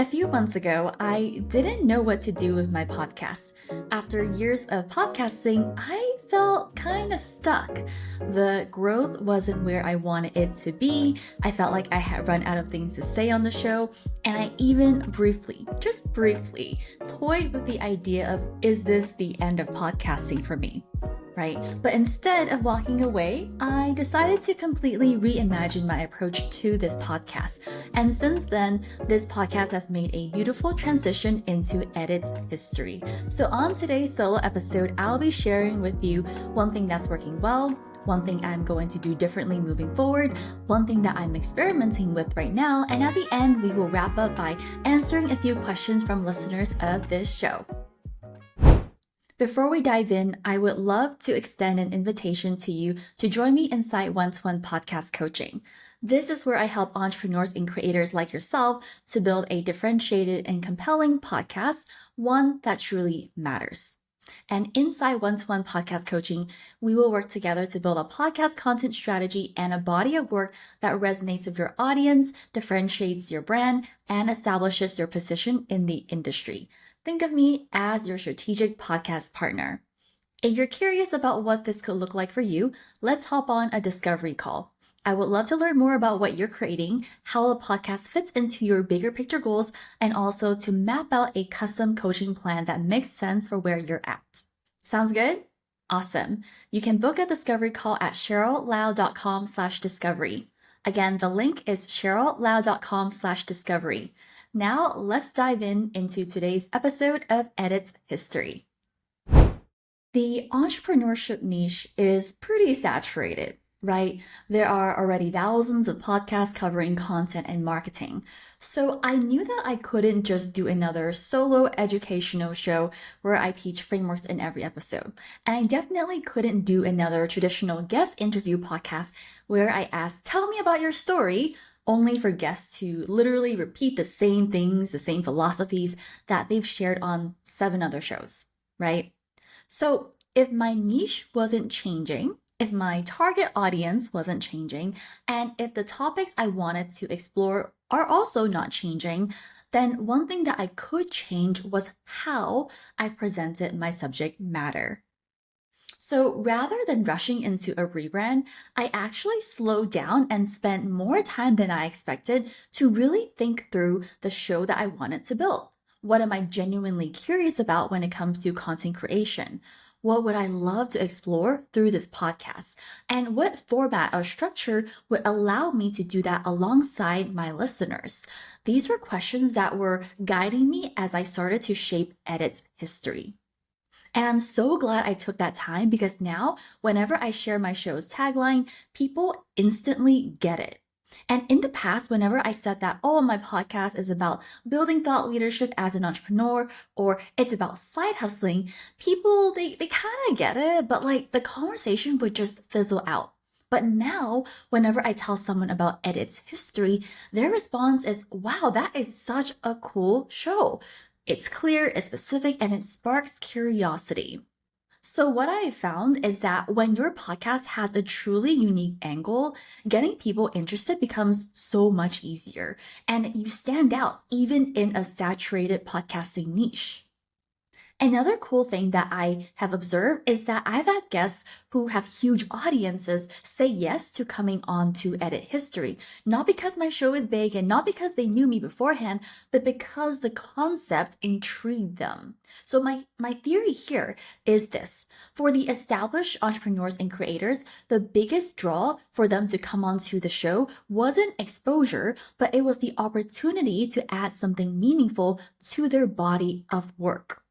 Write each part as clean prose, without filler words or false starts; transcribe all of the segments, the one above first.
A few months ago, I didn't know what to do with my podcast. After years of podcasting, I felt kind of stuck. The growth wasn't where I wanted it to be. I felt like I had run out of things to say on the show, and I even just briefly, toyed with the idea of, is this the end of podcasting for me? Right? But instead of walking away, I decided to completely reimagine my approach to this podcast. And since then, this podcast has made a beautiful transition into Edit's history. So on today's solo episode, I'll be sharing with you one thing that's working well, one thing I'm going to do differently moving forward, one thing that I'm experimenting with right now, and at the end, we will wrap up by answering a few questions from listeners of this show. Before we dive in, I would love to extend an invitation to you to join me inside one-to-one podcast coaching. This is where I help entrepreneurs and creators like yourself to build a differentiated and compelling podcast, one that truly matters. And inside one-to-one podcast coaching, we will work together to build a podcast content strategy and a body of work that resonates with your audience, differentiates your brand, and establishes your position in the industry. Think of me as your strategic podcast partner. If you're curious about what this could look like for you, let's hop on a discovery call. I would love to learn more about what you're creating, how a podcast fits into your bigger picture goals, and also to map out a custom coaching plan that makes sense for where you're at. Sounds good? Awesome. You can book a discovery call at CherylLau.com/discovery. Again, the link is CherylLau.com/discovery. Now, let's dive into today's episode of Edit's History. The entrepreneurship niche is pretty saturated, right? There are already thousands of podcasts covering content and marketing. So I knew that I couldn't just do another solo educational show where I teach frameworks in every episode. And I definitely couldn't do another traditional guest interview podcast where I ask, tell me about your story, only for guests to literally repeat the same things, the same philosophies that they've shared on 7 other shows, right? So if my niche wasn't changing, if my target audience wasn't changing, and if the topics I wanted to explore are also not changing, then one thing that I could change was how I presented my subject matter. So rather than rushing into a rebrand, I actually slowed down and spent more time than I expected to really think through the show that I wanted to build. What am I genuinely curious about when it comes to content creation? What would I love to explore through this podcast? And what format or structure would allow me to do that alongside my listeners? These were questions that were guiding me as I started to shape Edit's history. And I'm so glad I took that time because now, whenever I share my show's tagline, people instantly get it. And in the past, whenever I said that, oh, my podcast is about building thought leadership as an entrepreneur, or it's about side hustling, people, they kind of get it, but like the conversation would just fizzle out. But now, whenever I tell someone about Edit's history, their response is, wow, that is such a cool show. It's clear, it's specific, and it sparks curiosity. So what I found is that when your podcast has a truly unique angle, getting people interested becomes so much easier, and you stand out even in a saturated podcasting niche. Another cool thing that I have observed is that I've had guests who have huge audiences say yes to coming on to Edit History, not because my show is big and not because they knew me beforehand, but because the concept intrigued them. So my theory here is this. For the established entrepreneurs and creators, the biggest draw for them to come onto the show wasn't exposure, but it was the opportunity to add something meaningful to their body of work.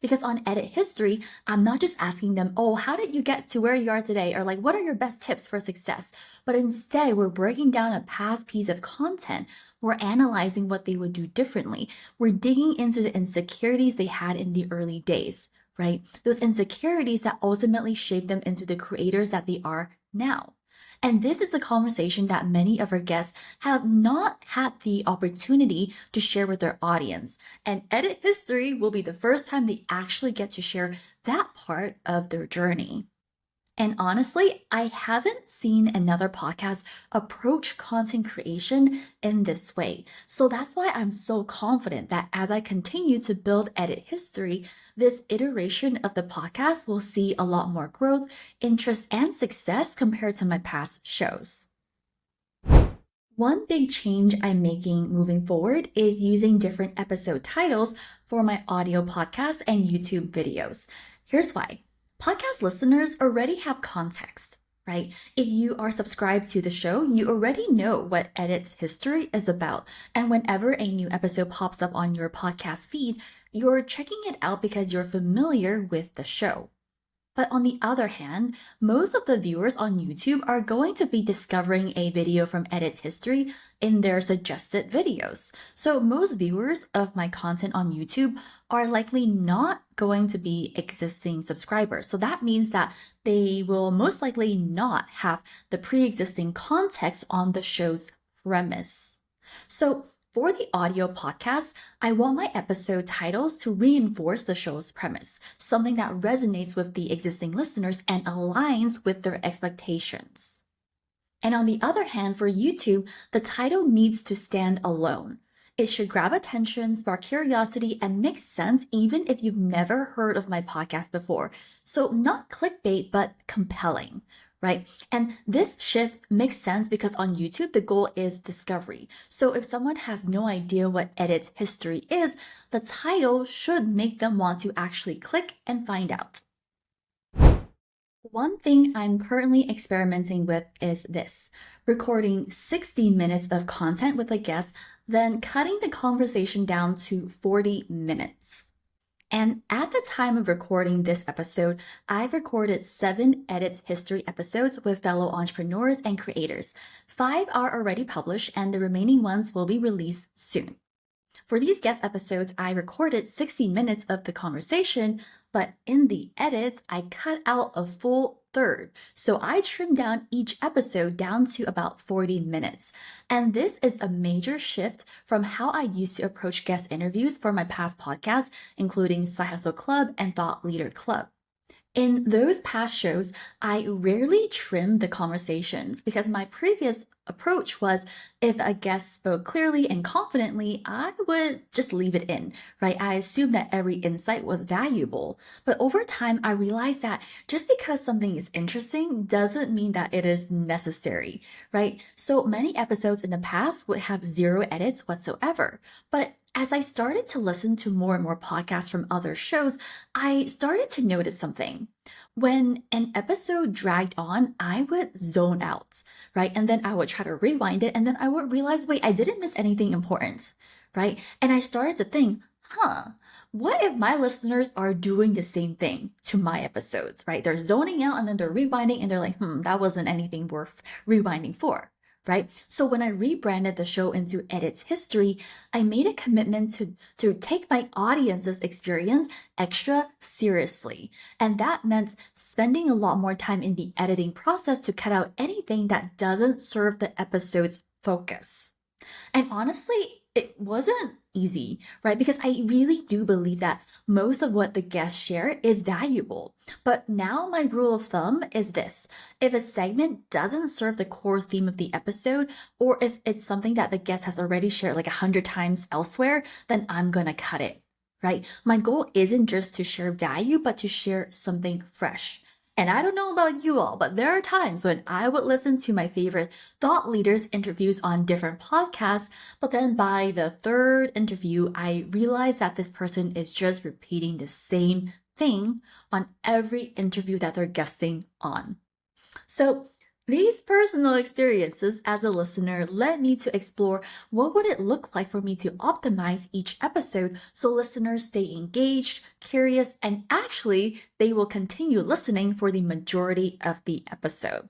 Because on Edit History, I'm not just asking them, oh, how did you get to where you are today? Or like, what are your best tips for success? But instead, we're breaking down a past piece of content. We're analyzing what they would do differently. We're digging into the insecurities they had in the early days, right? Those insecurities that ultimately shaped them into the creators that they are now. And this is a conversation that many of our guests have not had the opportunity to share with their audience. And Edit History will be the first time they actually get to share that part of their journey. And honestly, I haven't seen another podcast approach content creation in this way. So that's why I'm so confident that as I continue to build edit history, this iteration of the podcast will see a lot more growth, interest, and success compared to my past shows. One big change I'm making moving forward is using different episode titles for my audio podcasts and YouTube videos. Here's why. Podcast listeners already have context, right? If you are subscribed to the show, you already know what Edit's history is about. And whenever a new episode pops up on your podcast feed, you're checking it out because you're familiar with the show. But on the other hand, most of the viewers on YouTube are going to be discovering a video from Edit's history in their suggested videos. So most viewers of my content on YouTube are likely not going to be existing subscribers. So that means that they will most likely not have the pre-existing context on the show's premise. So for the audio podcast, I want my episode titles to reinforce the show's premise, something that resonates with the existing listeners and aligns with their expectations. And on the other hand, for YouTube, the title needs to stand alone. It should grab attention, spark curiosity, and make sense even if you've never heard of my podcast before. So not clickbait, but compelling, right? And this shift makes sense because on YouTube, the goal is discovery. So if someone has no idea what Edit's history is, the title should make them want to actually click and find out. One thing I'm currently experimenting with is this: recording 60 minutes of content with a guest, then cutting the conversation down to 40 minutes. And at the time of recording this episode, I've recorded 7 Edit History episodes with fellow entrepreneurs and creators. 5 are already published, and the remaining ones will be released soon. For these guest episodes, I recorded 60 minutes of the conversation, but in the edits, I cut out a full third. So I trimmed down each episode down to about 40 minutes. And this is a major shift from how I used to approach guest interviews for my past podcasts, including Side Hustle Club and Thought Leader Club. In those past shows, I rarely trimmed the conversations because my previous approach was if a guest spoke clearly and confidently, I would just leave it in, right? I assumed that every insight was valuable. But over time, I realized that just because something is interesting doesn't mean that it is necessary, right? So many episodes in the past would have 0 edits whatsoever. But as I started to listen to more and more podcasts from other shows, I started to notice something. When an episode dragged on, I would zone out, right? And then I would try to rewind it, and then I would realize, wait, I didn't miss anything important, right? And I started to think, what if my listeners are doing the same thing to my episodes, right? They're zoning out and then they're rewinding and they're like, that wasn't anything worth rewinding for. Right? So when I rebranded the show into Edit's History, I made a commitment to take my audience's experience extra seriously. And that meant spending a lot more time in the editing process to cut out anything that doesn't serve the episode's focus. And honestly, it wasn't easy, right? Because I really do believe that most of what the guests share is valuable. But now my rule of thumb is this: if a segment doesn't serve the core theme of the episode, or if it's something that the guest has already shared like 100 times elsewhere, then I'm gonna cut it, right? My goal isn't just to share value, but to share something fresh. And I don't know about you all, but there are times when I would listen to my favorite thought leaders' interviews on different podcasts, but then by the third interview, I realized that this person is just repeating the same thing on every interview that they're guesting on. So these personal experiences as a listener led me to explore what would it look like for me to optimize each episode so listeners stay engaged, curious, and actually they will continue listening for the majority of the episode.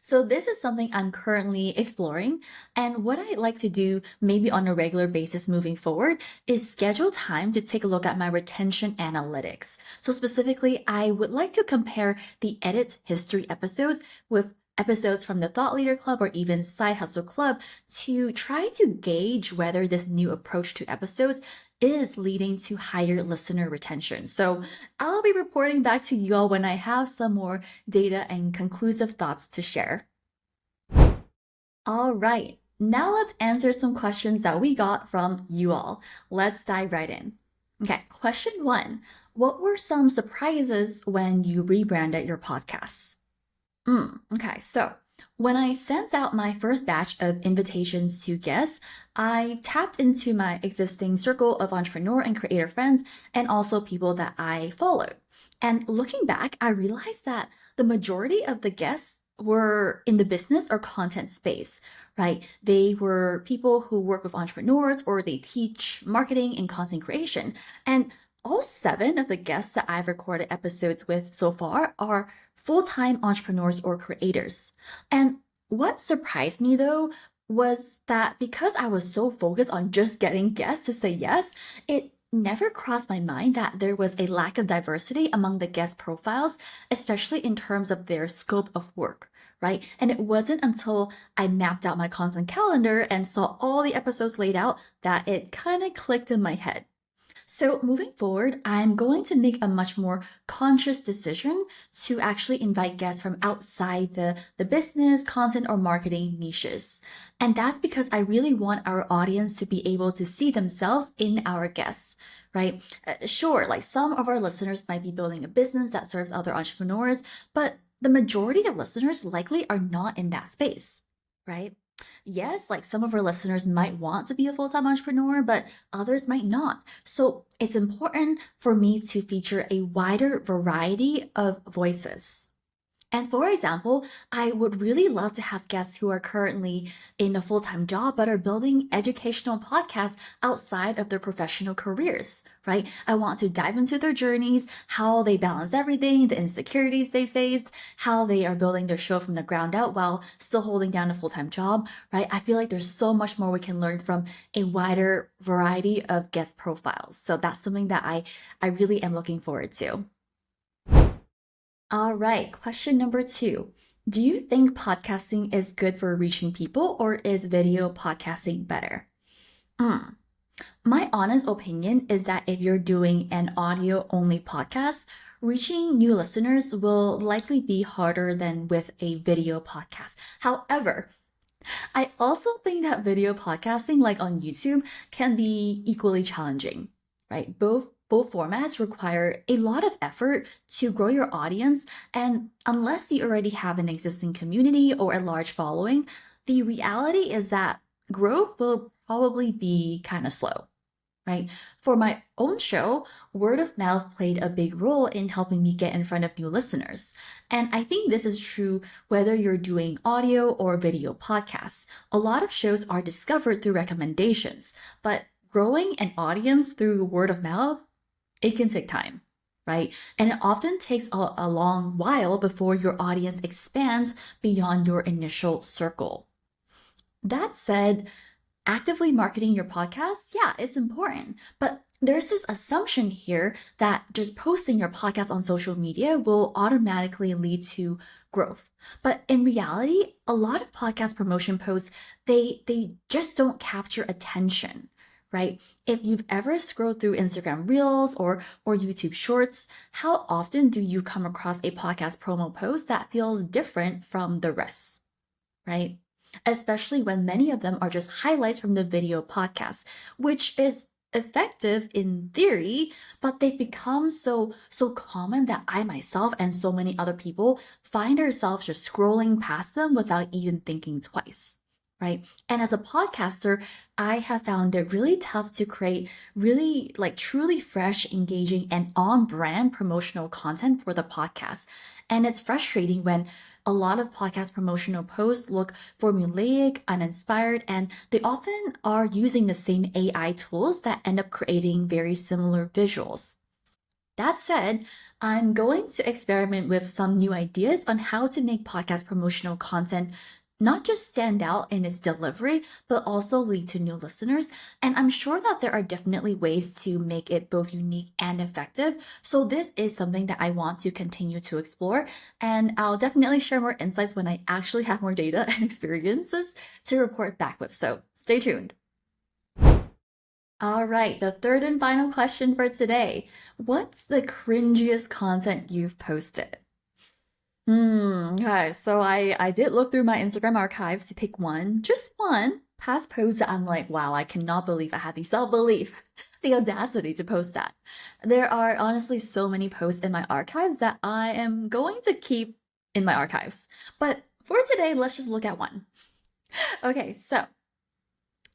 So this is something I'm currently exploring, and what I'd like to do maybe on a regular basis moving forward is schedule time to take a look at my retention analytics. So specifically, I would like to compare the Edit History episodes with episodes from the Thought Leader Club or even Side Hustle Club to try to gauge whether this new approach to episodes is leading to higher listener retention. So I'll be reporting back to you all when I have some more data and conclusive thoughts to share. All right, now let's answer some questions that we got from you all. Let's dive right in. Okay, question 1. What were some surprises when you rebranded your podcasts? Okay, so when I sent out my first batch of invitations to guests, I tapped into my existing circle of entrepreneur and creator friends and also people that I followed. And looking back, I realized that the majority of the guests were in the business or content space, right? They were people who work with entrepreneurs or they teach marketing and content creation. And all 7 of the guests that I've recorded episodes with so far are full-time entrepreneurs or creators. And what surprised me though was that because I was so focused on just getting guests to say yes, it never crossed my mind that there was a lack of diversity among the guest profiles, especially in terms of their scope of work, right? And it wasn't until I mapped out my content calendar and saw all the episodes laid out that it kind of clicked in my head. So moving forward, I'm going to make a much more conscious decision to actually invite guests from outside the business, content, or marketing niches. And that's because I really want our audience to be able to see themselves in our guests, right? Sure, like some of our listeners might be building a business that serves other entrepreneurs, but the majority of listeners likely are not in that space, right? Yes, like some of our listeners might want to be a full-time entrepreneur, but others might not. So it's important for me to feature a wider variety of voices. And for example, I would really love to have guests who are currently in a full-time job but are building educational podcasts outside of their professional careers, right? I want to dive into their journeys, how they balance everything, the insecurities they faced, how they are building their show from the ground up while still holding down a full-time job, right? I feel like there's so much more we can learn from a wider variety of guest profiles. So that's something that I really am looking forward to. All right, question number 2. Do you think podcasting is good for reaching people or is video podcasting better? My honest opinion is that if you're doing an audio only podcast, reaching new listeners will likely be harder than with a video podcast. However, I also think that video podcasting, like on YouTube, can be equally challenging, right? Both formats require a lot of effort to grow your audience, and unless you already have an existing community or a large following, the reality is that growth will probably be kind of slow. Right? For my own show, word of mouth played a big role in helping me get in front of new listeners. And I think this is true whether you're doing audio or video podcasts. A lot of shows are discovered through recommendations, but growing an audience through word of mouth, it can take time, right? And it often takes a long while before your audience expands beyond your initial circle. That said, actively marketing your podcast, yeah, it's important. But there's this assumption here that just posting your podcast on social media will automatically lead to growth. But in reality, a lot of podcast promotion posts, they just don't capture attention, right? If you've ever scrolled through Instagram Reels or YouTube Shorts, how often do you come across a podcast promo post that feels different from the rest, right? Especially when many of them are just highlights from the video podcast, which is effective in theory, but they've become so common that I myself and so many other people find ourselves just scrolling past them without even thinking twice, right? And as a podcaster, I have found it really tough to create really like truly fresh, engaging, and on-brand promotional content for the podcast. And it's frustrating when a lot of podcast promotional posts look formulaic, uninspired, and they often are using the same AI tools that end up creating very similar visuals. That said, I'm going to experiment with some new ideas on how to make podcast promotional content not just stand out in its delivery, but also lead to new listeners. And I'm sure that there are definitely ways to make it both unique and effective. So this is something that I want to continue to explore. And I'll definitely share more insights when I actually have more data and experiences to report back with. So stay tuned. All right, the third and final question for today. What's the cringiest content you've posted? Okay, so I did look through my Instagram archives to pick one, just one past post that I'm like, wow, I cannot believe I had the self-belief, the audacity to post that. There are honestly so many posts in my archives that I am going to keep in my archives. But for today, let's just look at one. Okay, so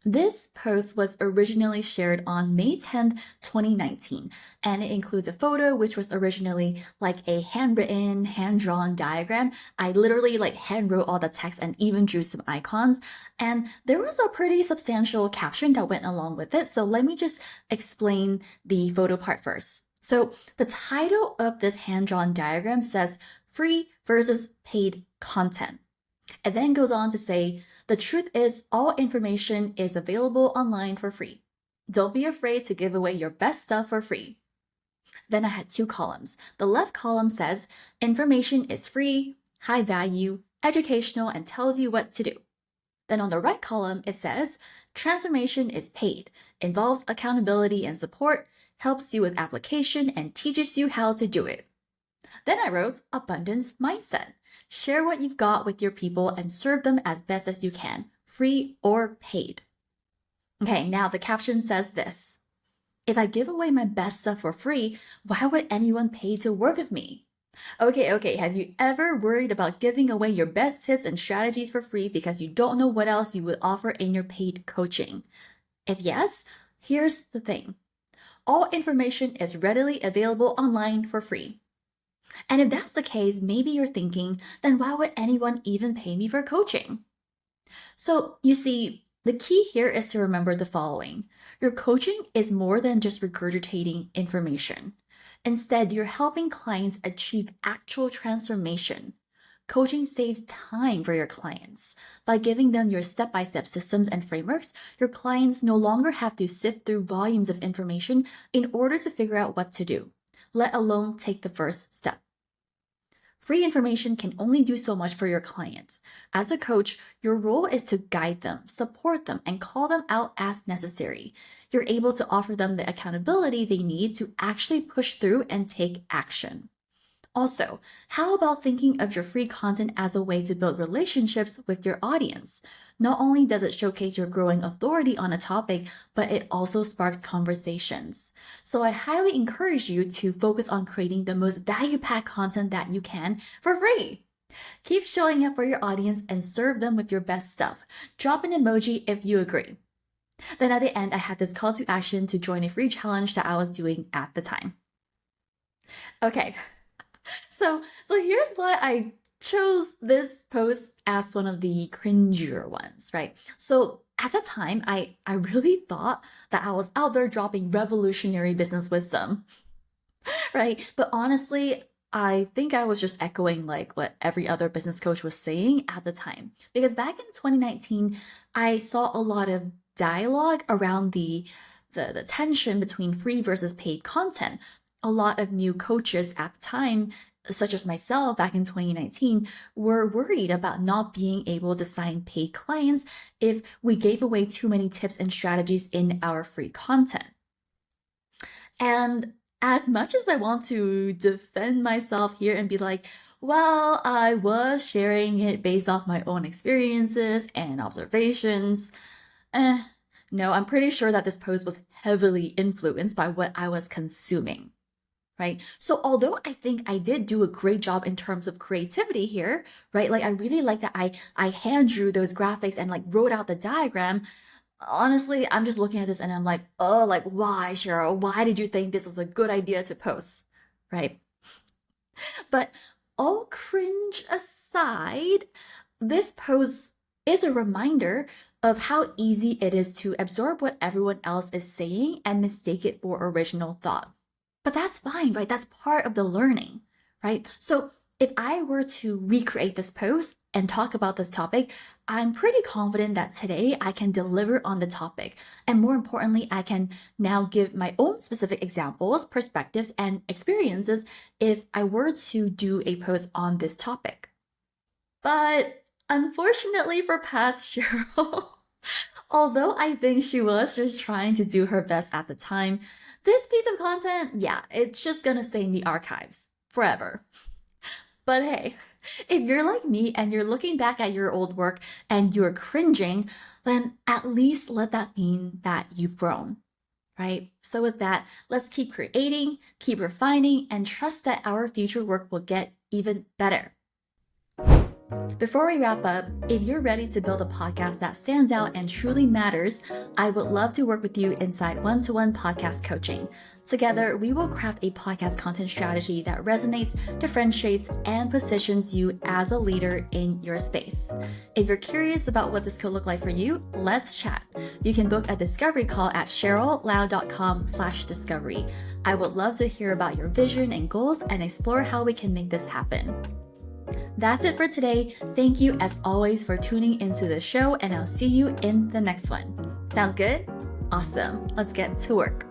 this post was originally shared on May 10th, 2019, and it includes a photo which was originally like a handwritten, hand-drawn diagram. I literally like handwrote all the text and even drew some icons, and there was a pretty substantial caption that went along with it. So let me just explain the photo part first. So the title of this hand-drawn diagram says free versus paid content. It then goes on to say, the truth is all information is available online for free. Don't be afraid to give away your best stuff for free. Then I had two columns. The left column says, information is free, high value, educational, and tells you what to do. Then on the right column, it says, transformation is paid, involves accountability and support, helps you with application, and teaches you how to do it. Then I wrote abundance mindset. Share what you've got with your people and serve them as best as you can, free or paid. Okay, now the caption says this. If I give away my best stuff for free, why would anyone pay to work with me? Okay, have you ever worried about giving away your best tips and strategies for free because you don't know what else you would offer in your paid coaching? If yes, here's the thing. All information is readily available online for free. And if that's the case, maybe you're thinking, then why would anyone even pay me for coaching? So you see, the key here is to remember the following. Your coaching is more than just regurgitating information. Instead, you're helping clients achieve actual transformation. Coaching saves time for your clients. By giving them your step-by-step systems and frameworks, your clients no longer have to sift through volumes of information in order to figure out what to do, let alone take the first step. Free information can only do so much for your clients. As a coach, your role is to guide them, support them, and call them out as necessary. You're able to offer them the accountability they need to actually push through and take action. Also, how about thinking of your free content as a way to build relationships with your audience? Not only does it showcase your growing authority on a topic, but it also sparks conversations. So I highly encourage you to focus on creating the most value-packed content that you can for free. Keep showing up for your audience and serve them with your best stuff. Drop an emoji if you agree. Then at the end, I had this call to action to join a free challenge that I was doing at the time. Okay. So here's why I chose this post as one of the cringier ones, right? So at the time, I really thought that I was out there dropping revolutionary business wisdom, right? But honestly, I think I was just echoing like what every other business coach was saying at the time. Because back in 2019, I saw a lot of dialogue around the tension between free versus paid content. A lot of new coaches at the time, such as myself back in 2019, were worried about not being able to sign paid clients if we gave away too many tips and strategies in our free content. And as much as I want to defend myself here and be like, well, I was sharing it based off my own experiences and observations, no, I'm pretty sure that this post was heavily influenced by what I was consuming. Right? So although I think I did do a great job in terms of creativity here, right? Like I really like that I hand drew those graphics and like wrote out the diagram. Honestly, I'm just looking at this and I'm like, oh, like why, Cheryl? Why did you think this was a good idea to post? Right? But all cringe aside, this post is a reminder of how easy it is to absorb what everyone else is saying and mistake it for original thought. But that's fine, right? That's part of the learning, right? So if I were to recreate this post, and talk about this topic, I'm pretty confident that today I can deliver on the topic. And more importantly, I can now give my own specific examples, perspectives, and experiences if I were to do a post on this topic. But unfortunately for past Cheryl, although I think she was just trying to do her best at the time, this piece of content, yeah, it's just gonna stay in the archives forever. But hey, if you're like me and you're looking back at your old work and you're cringing, then at least let that mean that you've grown, right? So with that, let's keep creating, keep refining, and trust that our future work will get even better. Before we wrap up, if you're ready to build a podcast that stands out and truly matters, I would love to work with you inside one-to-one podcast coaching. Together, we will craft a podcast content strategy that resonates, differentiates, and positions you as a leader in your space. If you're curious about what this could look like for you, let's chat. You can book a discovery call at cheryllau.com/discovery. I would love to hear about your vision and goals and explore how we can make this happen. That's it for today. Thank you as always for tuning into the show, and I'll see you in the next one. Sounds good? Awesome. Let's get to work.